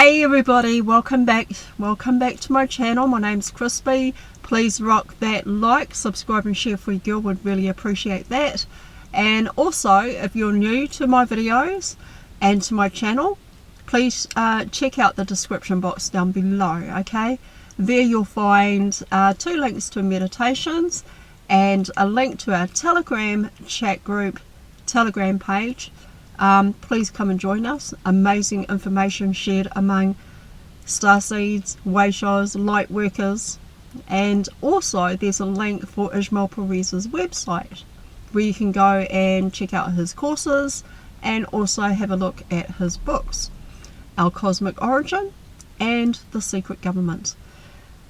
Hey everybody, welcome back to my channel. My name's Crispy. Please rock that like, subscribe and share for your girl, would really appreciate that. And also, if you're new to my videos and to my channel, please check out the description box down below, okay? There you'll find 2 links to meditations and a link to our Telegram chat group, Telegram page. Please come and join us. Amazing information shared among starseeds, wayshowers, light workers, and also there's a link for Ismail Perez's website where you can go and check out his courses and also have a look at his books, Our Cosmic Origin and The Secret Government.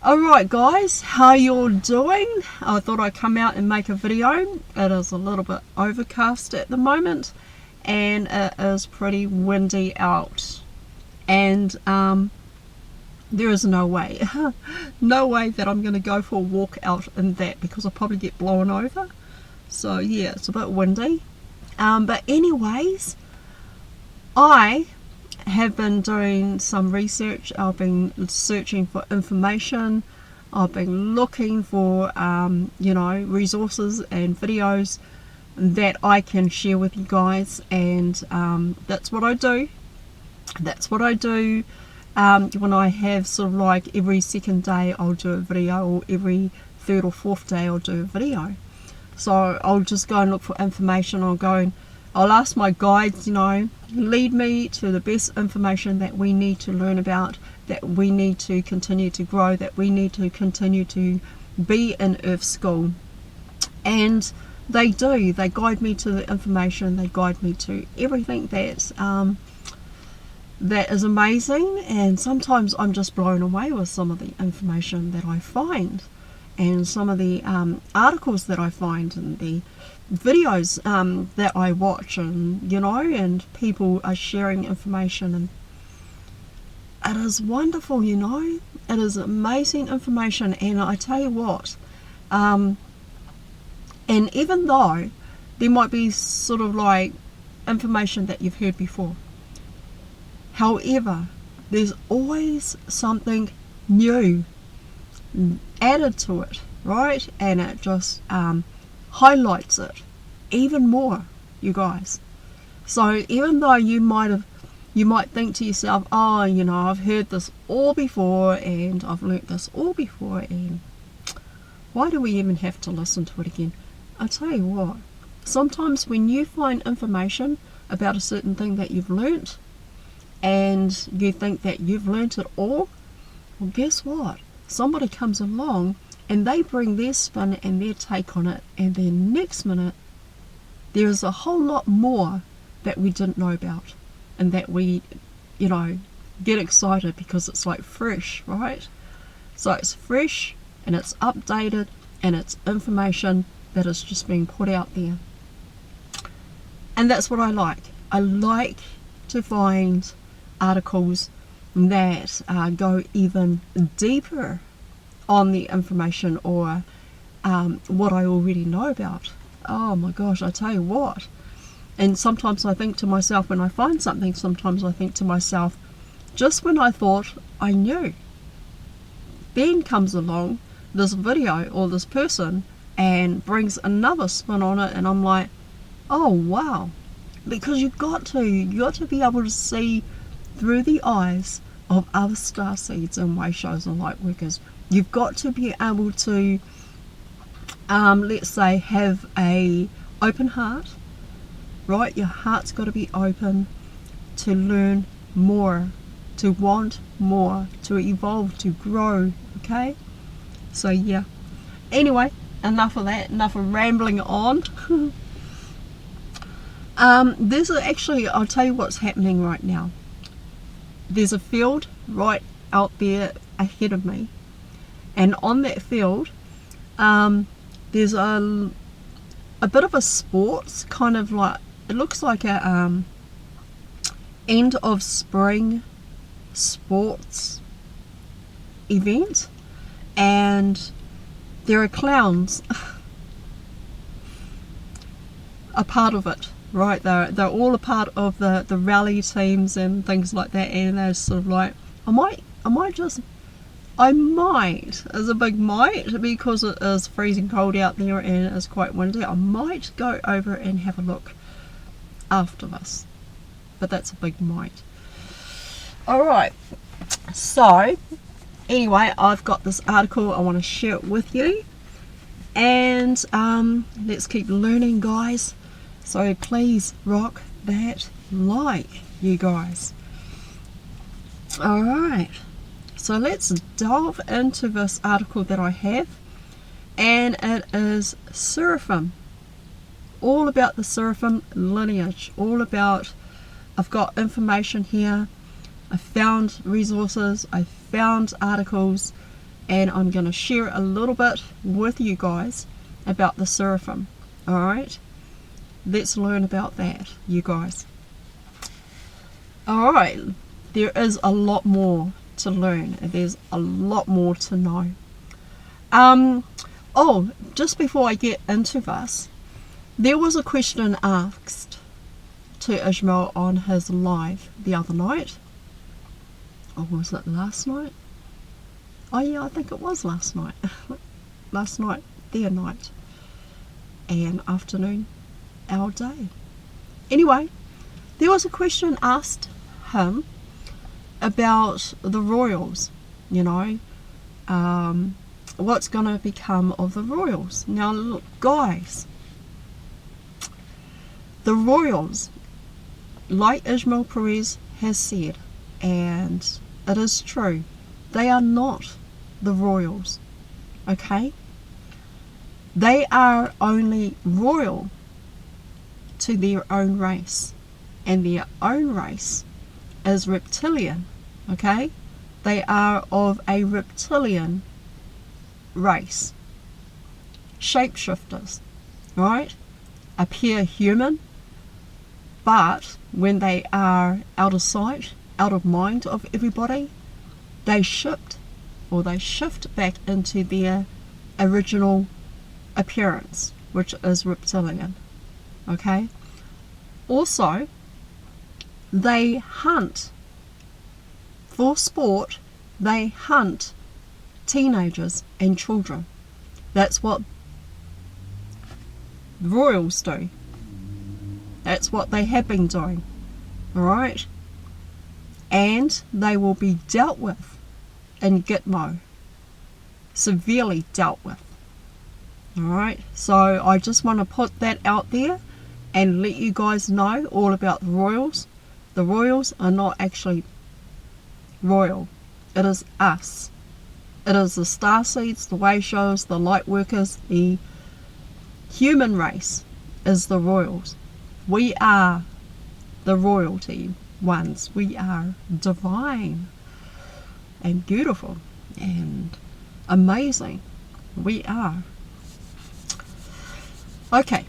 Alright guys, how you're doing? I thought I'd come out and make a video. It is a little bit overcast at the moment and it is pretty windy out, and there is no way that I'm going to go for a walk out in that because I'll probably get blown over. So yeah, it's a bit windy, but anyways, I have been doing some research. I've been searching for information. I've been looking for resources and videos that I can share with you guys, and that's what I do. When I have sort of like every second day I'll do a video, or every third or fourth day I'll do a video. So I'll just go and look for information. I'll ask my guides, lead me to the best information that we need to learn about, that we need to continue to grow, that we need to continue to be in Earth School. And they do. They guide me to the information. They guide me to everything that is amazing. And sometimes I'm just blown away with some of the information that I find, and some of the articles that I find, and the videos that I watch, and and people are sharing information, and it is wonderful. It is amazing information. And I tell you what, and even though there might be sort of like information that you've heard before, however, there's always something new added to it, right? And it just highlights it even more, you guys. So even though you might think to yourself, oh, I've heard this all before, and I've learnt this all before, and why do we even have to listen to it again? I tell you what, sometimes when you find information about a certain thing that you've learnt, and you think that you've learnt it all, well, guess what? Somebody comes along and they bring their spin and their take on it, and then next minute there's a whole lot more that we didn't know about, and that we, get excited because it's like fresh, right? So it's fresh and it's updated and it's information that is just being put out there. And that's what I like. I like to find articles that go even deeper on the information, or what I already know about. Oh my gosh, I tell you what. And sometimes I think to myself, when I find something, sometimes I think to myself, just when I thought I knew, then comes along this video or this person and brings another spin on it, and I'm like, oh wow. Because you've got to be able to see through the eyes of other starseeds and wayshowers and light workers. You've got to be able to let's say have a open heart, right? Your heart's got to be open to learn more, to want more, to evolve, to grow, okay? So yeah, anyway, enough of that, enough of rambling on. I'll tell you what's happening right now. There's a field right out there ahead of me, and on that field there's a bit of a sports, kind of like, it looks like a end of spring sports event, and there are clowns a part of it. right? They're all a part of the rally teams and things like that, and they're sort of like, I might as a big might, because it is freezing cold out there and it's quite windy, I might go over and have a look after this. But that's a big might. Alright, so anyway, I've got this article, I want to share it with you, and let's keep learning, guys. So please rock that like, you guys. Alright, so let's delve into this article that I have, and it is Seraphim. All about the Seraphim lineage, all about, I've got information here, I found resources, I found articles, and I'm going to share a little bit with you guys about the Serephim. Alright, let's learn about that, you guys. Alright, there is a lot more to learn, there's a lot more to know. Oh, just before I get into this, there was a question asked to Ishmael on his live the other night. Or was it last night? Oh yeah, I think it was last night. Last night, their night. And afternoon, our day. Anyway, there was a question asked him about the royals, you know. What's going to become of the royals? Now look, guys, the royals, like Ishmael Perez has said, and it is true, they are not the royals, okay? They are only royal to their own race, and their own race is reptilian, okay? They are of a reptilian race. Shapeshifters, right? Appear human, but when they are out of sight, out of mind of everybody, they shift back into their original appearance, which is reptilian, okay? Also, they hunt for sport, they hunt teenagers and children. That's what the royals do. That's what they have been doing, alright? And they will be dealt with in Gitmo, severely dealt with, alright? So I just want to put that out there and let you guys know all about the royals. The royals are not actually royal. It is us. It is the starseeds, the Wayshows, the light workers, the human race is the royals. We are the royalty ones. We are divine and beautiful and amazing. We are. Okay.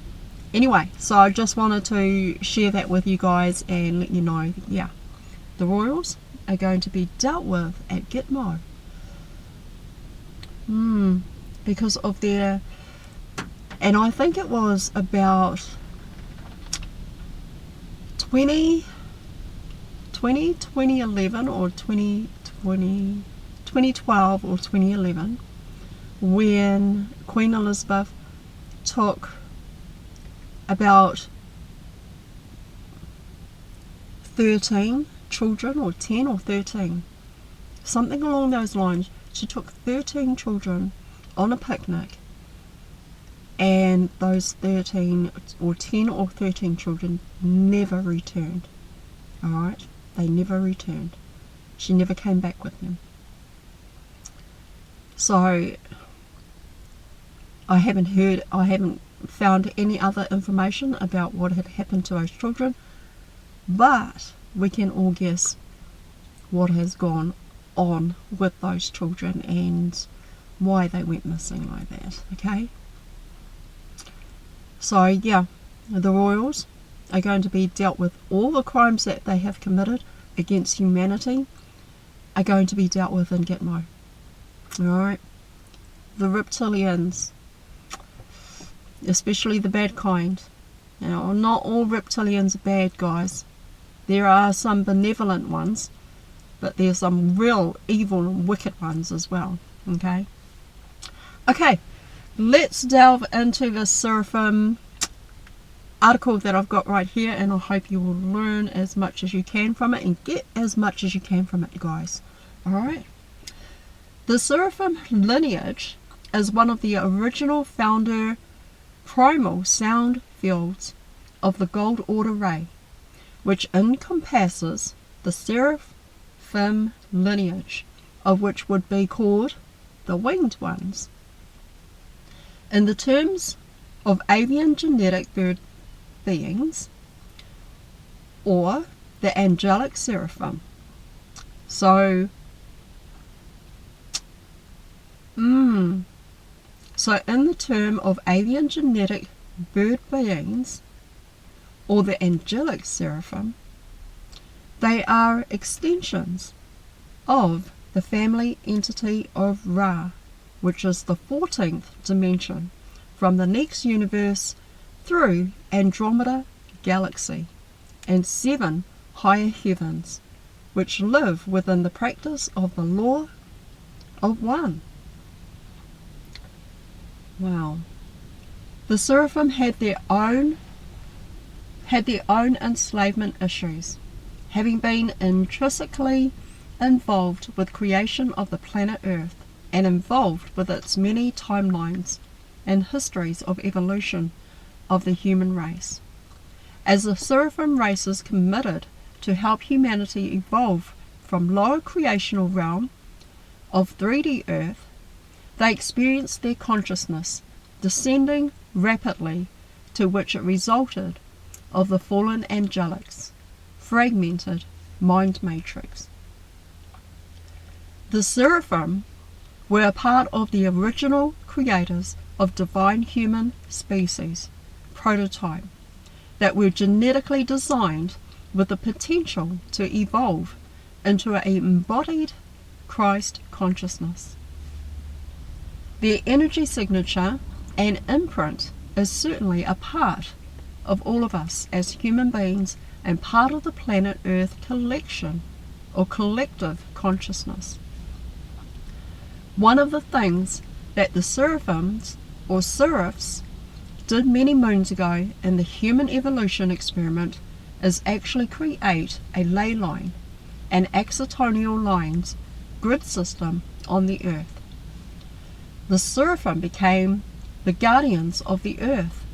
Anyway, so I just wanted to share that with you guys and let you know, yeah, the royals are going to be dealt with at Gitmo. Because of their, and I think it was about 2011 or 2012 or 2011, when Queen Elizabeth took about 13 children, or 10 or 13, something along those lines. She took 13 children on a picnic, and those 13 or 10 or 13 children never returned. Alright? They never returned. She never came back with them. So I haven't found any other information about what had happened to those children, but we can all guess what has gone on with those children and why they went missing like that, okay? So yeah, the royals are going to be dealt with. All the crimes that they have committed against humanity are going to be dealt with in Gitmo. Alright? The reptilians, especially the bad kind, You know, not all reptilians are bad, guys. There are some benevolent ones, but there's some real evil and wicked ones as well. Okay? Okay, let's delve into the Seraphim article that I've got right here, and I hope you will learn as much as you can from it and get as much as you can from it, guys. Alright? The Seraphim lineage is one of the original founder primal sound fields of the Gold Order ray, which encompasses the Seraphim lineage, of which would be called the winged ones. In the terms of avian genetic bird beings, or the angelic seraphim. So in the term of avian genetic bird beings, or the angelic seraphim, they are extensions of the family entity of Ra, which is the 14th dimension from the next universe through Andromeda Galaxy and 7 higher heavens, which live within the practice of the law of one. Wow. The Seraphim had their own enslavement issues, having been intrinsically involved with creation of the planet Earth and involved with its many timelines and histories of evolution of the human race. As the Seraphim races committed to help humanity evolve from lower creational realm of 3D Earth, they experienced their consciousness descending rapidly, to which it resulted of the fallen angelic's fragmented mind matrix. The Seraphim were a part of the original creators of divine human species prototype that were genetically designed with the potential to evolve into an embodied Christ consciousness. Their energy signature and imprint is certainly a part of all of us as human beings and part of the planet Earth collection or collective consciousness. One of the things that the seraphims or seraphs did many moons ago in the human evolution experiment is actually create a ley line and axonal lines grid system on the Earth. The seraphim became the guardians of the Earth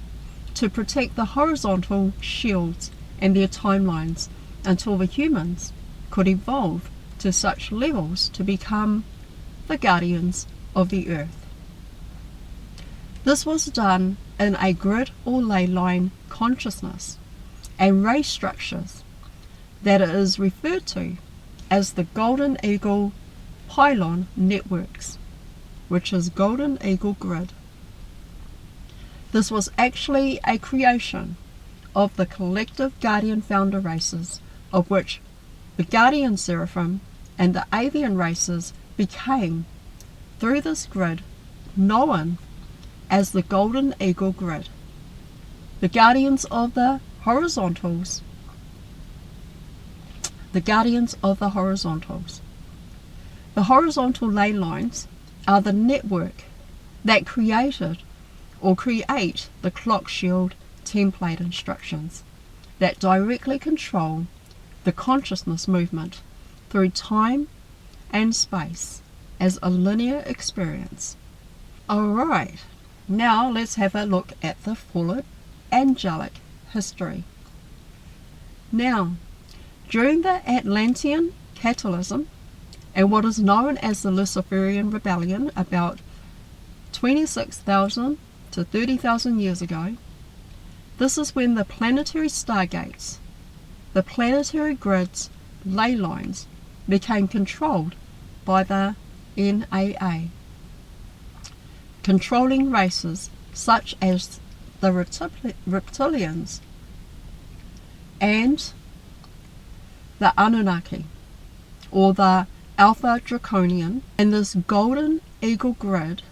to protect the horizontal shields and their timelines until the humans could evolve to such levels to become the guardians of the Earth. This was done in a grid or ley line consciousness and ray structures that it is referred to as the Golden Eagle pylon networks, which is Golden Eagle grid. This was actually a creation of the collective guardian founder races, of which the guardian seraphim and the avian races became, through this grid, known as the Golden Eagle grid. The guardians of the horizontals. The guardians of the horizontals. The horizontal ley lines are the network that created or create the clock shield template instructions that directly control the consciousness movement through time and space as a linear experience. Alright, now let's have a look at the fallen angelic history. Now, during the Atlantean catalysm and what is known as the Luciferian Rebellion about 26,000 to 30,000 years ago, this is when the planetary stargates, the planetary grids, ley lines, became controlled by the NAA, controlling races such as the reptilians and the Anunnaki, or the Alpha Draconian, and this Golden Eagle grid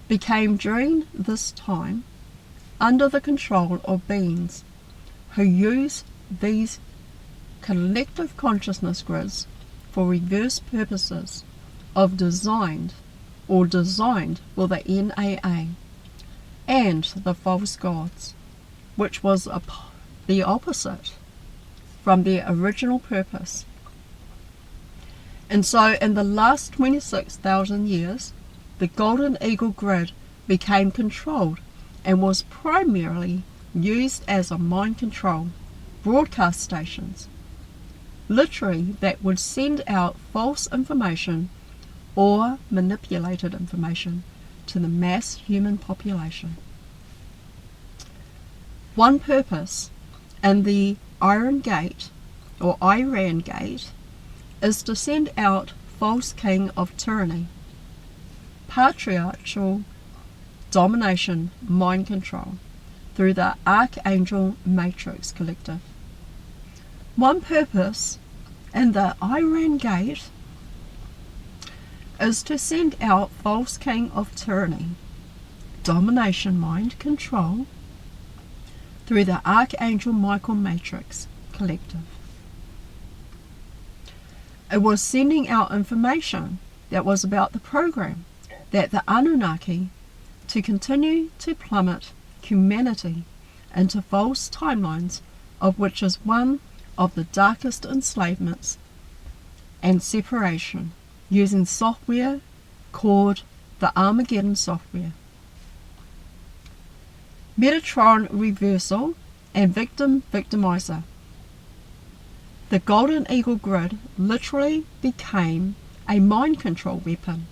became during this time under the control of beings who use these collective consciousness grids for reverse purposes of designed with the NAA and the false gods, which was the opposite from their original purpose. And so in the last 26,000 years, the Golden Eagle grid became controlled and was primarily used as a mind control broadcast stations, literally that would send out false information or manipulated information to the mass human population. One purpose in the Iron Gate or Iran Gate is to send out false king of tyranny, patriarchal domination, mind control through the Archangel Matrix Collective. One purpose in the Iran Gate is to send out false king of tyranny, domination, mind control through the Archangel Michael Matrix Collective. It was sending out information that was about the program that the Anunnaki to continue to plummet humanity into false timelines, of which is one of the darkest enslavements and separation, using software called the Armageddon software. Metatron reversal and victimizer. The Golden Eagle grid literally became a mind control weapon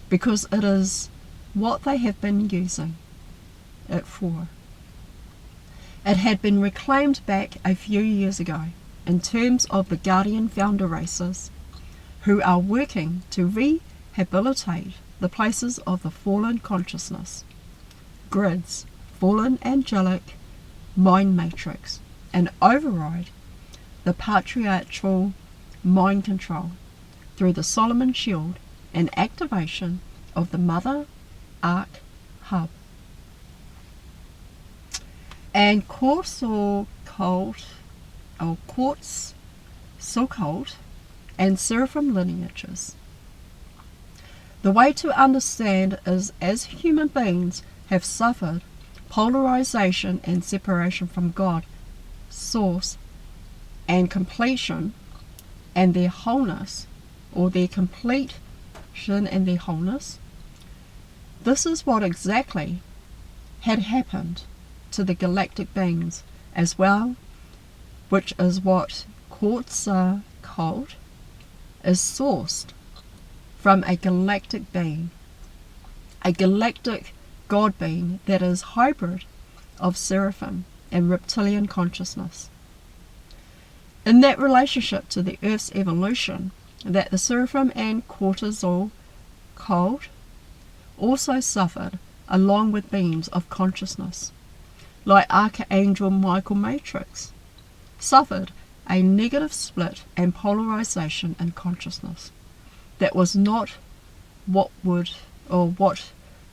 because it is what they have been using it for. It had been reclaimed back a few years ago in terms of the Guardian founder races who are working to rehabilitate the places of the fallen consciousness, grids, fallen angelic mind matrix, and override the patriarchal mind control through the Solomon Shield and activation of the Mother Ark Hub. And quartz so-called and seraphim lineages. The way to understand is, as human beings have suffered polarization and separation from God, source, and completion and their wholeness, or their completion and their wholeness, this is what exactly had happened to the galactic beings as well, which is what Quetzalcoatl is sourced from a galactic being, a galactic God being that is hybrid of seraphim and reptilian consciousness. In that relationship to the Earth's evolution, that the seraphim and Quetzalcoatl also suffered along with beings of consciousness, like Archangel Michael Matrix, suffered a negative split and polarization in consciousness that was not what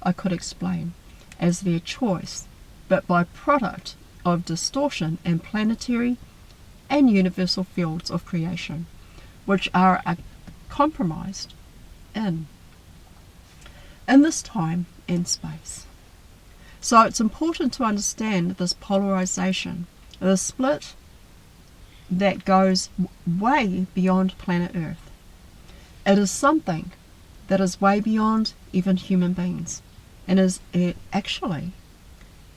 I could explain as their choice, but by product of distortion and planetary and universal fields of creation, which are compromised in this time and space. So it's important to understand this polarization, the split that goes way beyond planet Earth. It is something that is way beyond even human beings, and is actually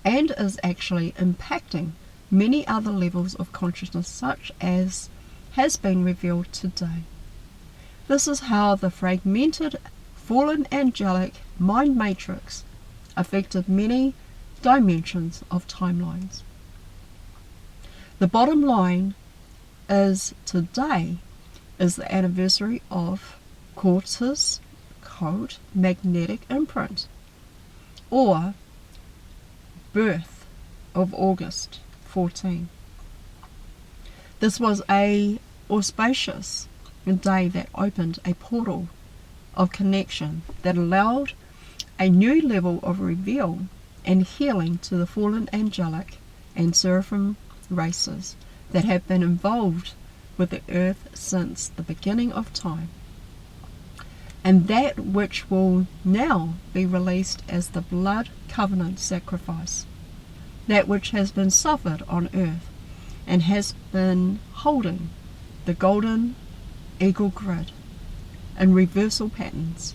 impacting many other levels of consciousness, such as has been revealed today. This is how the fragmented fallen angelic mind matrix affected many dimensions of timelines. The bottom line is today is the anniversary of Quetzalcoatl magnetic imprint, or birth of August 14. This was a auspicious day that opened a portal of connection that allowed a new level of reveal and healing to the fallen angelic and seraphim races that have been involved with the earth since the beginning of time, and that which will now be released as the blood covenant sacrifice, that which has been suffered on earth and has been holding the golden eagle grid in reversal patterns,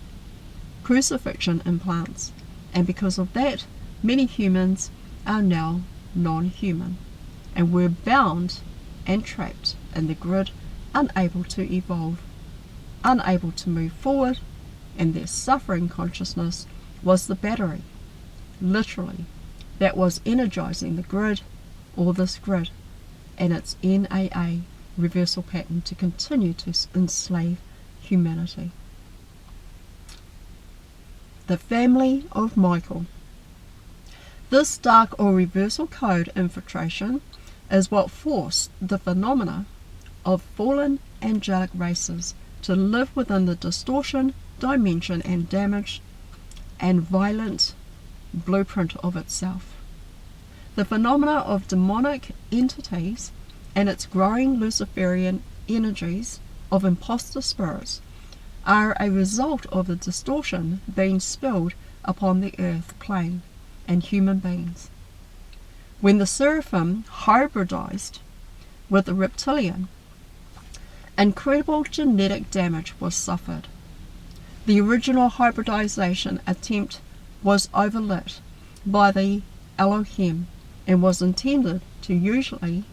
crucifixion implants, and because of that, many humans are now non-human and were bound and trapped in the grid, unable to evolve, unable to move forward, and their suffering consciousness was the battery, literally, that was energizing the grid, or this grid, and its NAA reversal pattern to continue to enslave humanity. The family of Michael. This dark or reversal code infiltration is what forced the phenomena of fallen angelic races to live within the distortion, dimension, and damage and violent blueprint of itself. The phenomena of demonic entities and its growing Luciferian energies of imposter spirits are a result of the distortion being spilled upon the earth plane and human beings. When the seraphim hybridized with the reptilian, incredible genetic damage was suffered. The original hybridization attempt was overlit by the Elohim and was intended to usually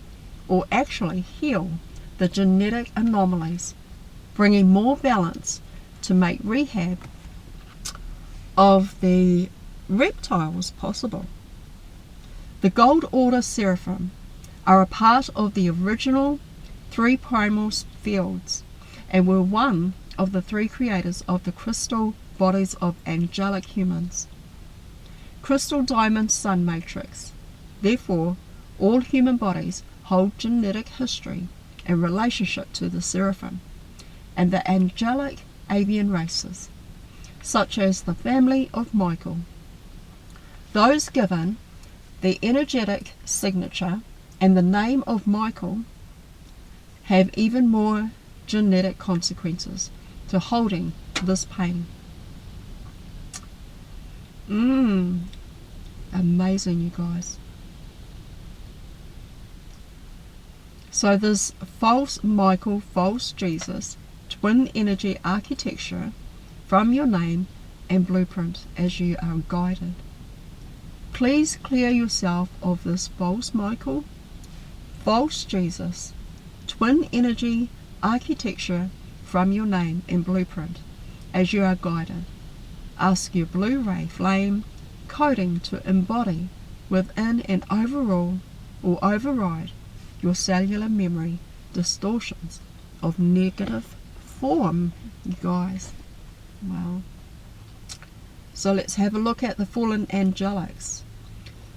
or actually heal the genetic anomalies, bringing more balance to make rehab of the reptiles possible. The Gold Order Seraphim are a part of the original three primal fields and were one of the three creators of the crystal bodies of angelic humans. Crystal diamond sun matrix. Therefore, all human bodies hold genetic history in relationship to the seraphim and the angelic avian races, such as the family of Michael. Those given the energetic signature and the name of Michael have even more genetic consequences to holding this pain. Amazing, you guys. So this false Michael, false Jesus, twin energy architecture from your name and blueprint as you are guided. Please clear yourself of this false Michael, false Jesus, twin energy architecture from your name and blueprint as you are guided. Ask your blue ray flame coding to embody within and overrule or override your cellular memory distortions of negative form, you guys. Wow. So let's have a look at the fallen angelics.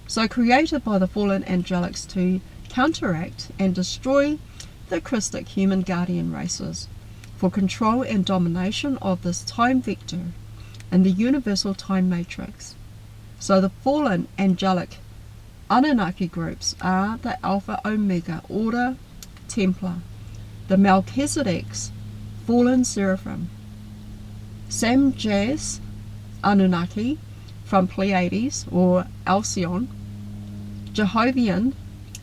So created by the fallen angelics to counteract and destroy the Christic human guardian races for control and domination of this time vector in the universal time matrix. So the fallen angelic Anunnaki groups are the Alpha Omega Order Templar, the Melchizedek's fallen seraphim, Samjas Anunnaki from Pleiades or Alcyon, Jehovian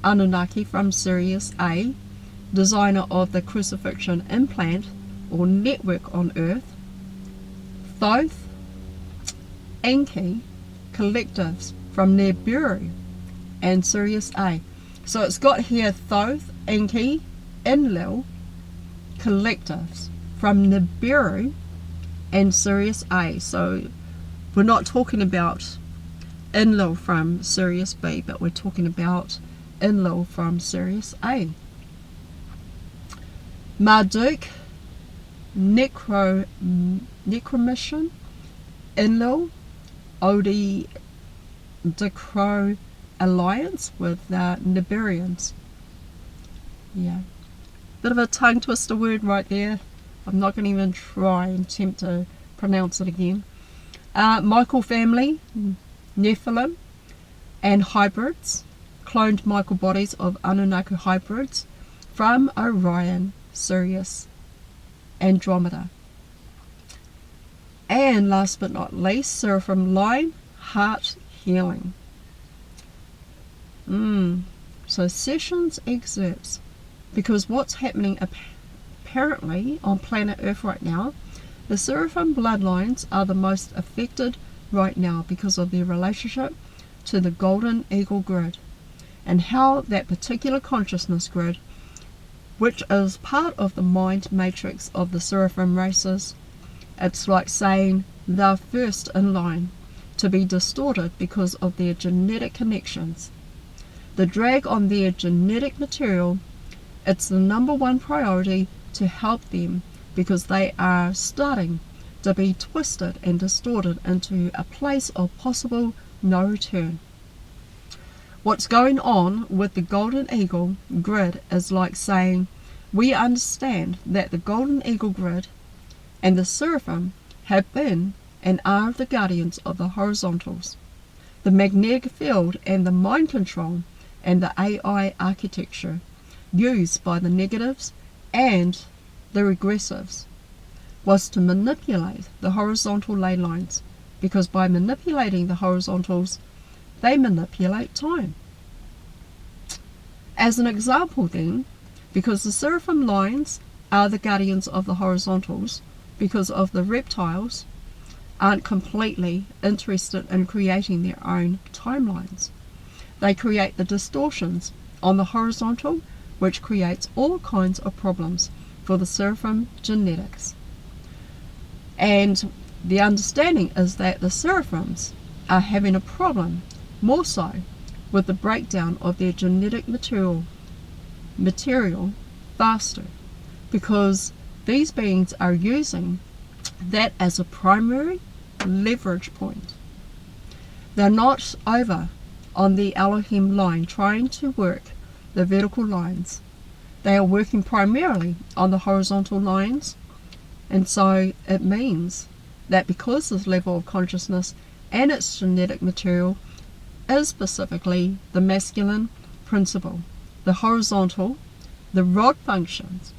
Anunnaki from Sirius A, designer of the crucifixion implant or network on Earth, Thoth Enki collectives from Nibiru and Sirius A. So it's got here Thoth Enki Enlil collectives from Nibiru and Sirius A. So we're not talking about Enlil from Sirius B, but we're talking about Enlil from Sirius A. Marduk Necromission Enlil Odi Decro alliance with Nibirians. Yeah, bit of a tongue twister word right there. I'm not going to even try and attempt to pronounce it again. Michael family, Nephilim, and hybrids, cloned microbodies of Anunnaki hybrids from Orion, Sirius, Andromeda. And last but not least, Seraphim line, heart healing. So sessions, excerpts, because what's happening apparently on planet Earth right now, the Seraphim bloodlines are the most affected right now because of their relationship to the golden eagle grid, and how that particular consciousness grid, which is part of the mind matrix of the Seraphim races, it's like saying they're first in line to be distorted because of their genetic connections. The drag on their genetic material, it's the number one priority to help them, because they are starting to be twisted and distorted into a place of possible no return. What's going on with the golden eagle grid is like saying we understand that the golden eagle grid and the seraphim have been and are the guardians of the horizontals, the magnetic field and the mind control and the AI architecture used by the negatives and the regressives was to manipulate the horizontal ley lines, because by manipulating the horizontals, they manipulate time. As an example then, because the seraphim lines are the guardians of the horizontals, because of the reptiles aren't completely interested in creating their own timelines. They create the distortions on the horizontal, which creates all kinds of problems for the seraphim genetics. And the understanding is that the seraphims are having a problem, more so, with the breakdown of their genetic material faster, because these beings are using that as a primary leverage point. They're not over on the Elohim line trying to work the vertical lines. They are working primarily on the horizontal lines, and so it means that because this level of consciousness and its genetic material is specifically the masculine principle, the horizontal, the rod functions,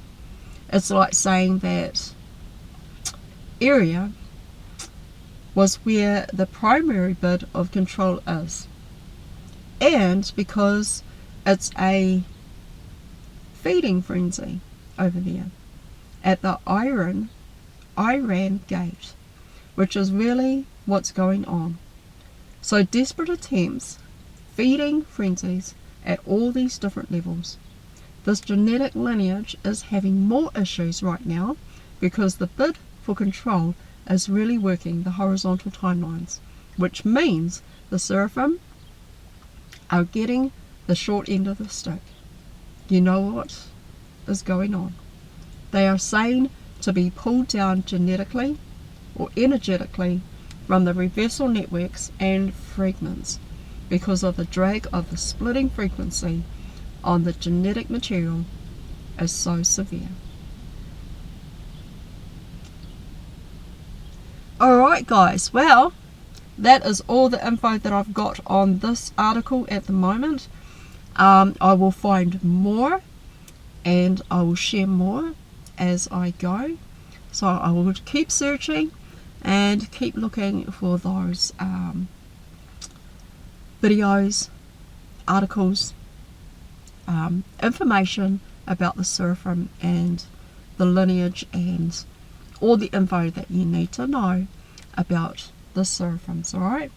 it's like saying that area was where the primary bit of control is. And because it's a feeding frenzy over there at the Iran gate, which is really what's going on. So desperate attempts, feeding frenzies at all these different levels. This genetic lineage is having more issues right now because the bid for control is really working the horizontal timelines, which means the seraphim are getting the short end of the stick. You know what is going on? They are saying to be pulled down genetically or energetically from the reversal networks and fragments because of the drag of the splitting frequency on the genetic material is so severe. Alright guys, well, that is all the info that I've got on this article at the moment. I will find more and I will share more as I go. So I will keep searching and keep looking for those videos, articles, information about the seraphim and the lineage and all the info that you need to know about the seraphims, alright?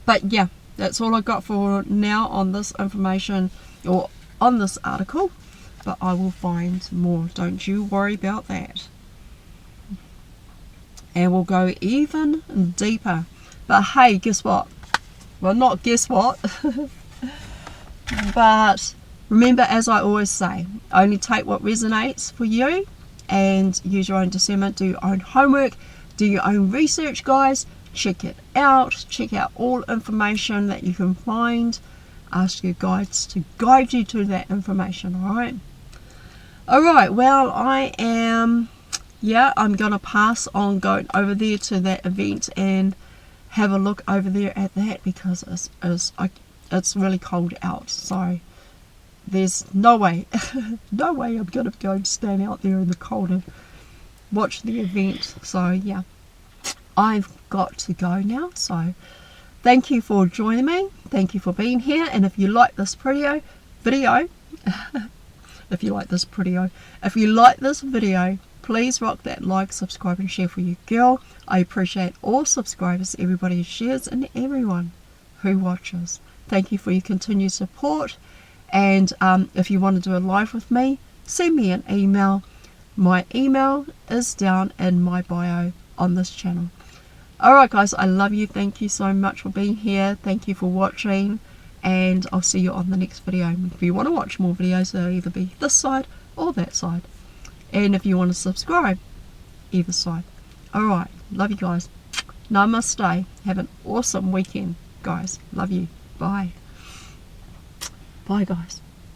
But yeah, that's all I got for now on this information or on this article, but I will find more, don't you worry about that. And we'll go even deeper. But hey, guess what? Well, not guess what, but remember, as I always say, only take what resonates for you and use your own discernment, do your own homework, do your own research, guys. Check it out. Check out all information that you can find. Ask your guides to guide you to that information, alright? Alright, well, I'm going to pass on going over there to that event and have a look over there at that, because it's really cold out. So there's no way, no way I'm going to go and stand out there in the cold and watch the event. So yeah, I've got to go now. So thank you for joining me. Thank you for being here. And if you like this video, if you like this video, please rock that like, subscribe and share for your girl. I appreciate all subscribers, everybody who shares, and everyone who watches. Thank you for your continued support. And if you want to do a live with me, send me an email. My email is down in my bio on this channel. Alright guys, I love you. Thank you so much for being here. Thank you for watching. And I'll see you on the next video. If you want to watch more videos, they'll either be this side or that side. And if you want to subscribe, either side. Alright, love you guys. Namaste. Have an awesome weekend, guys. Love you. Bye. Bye, guys.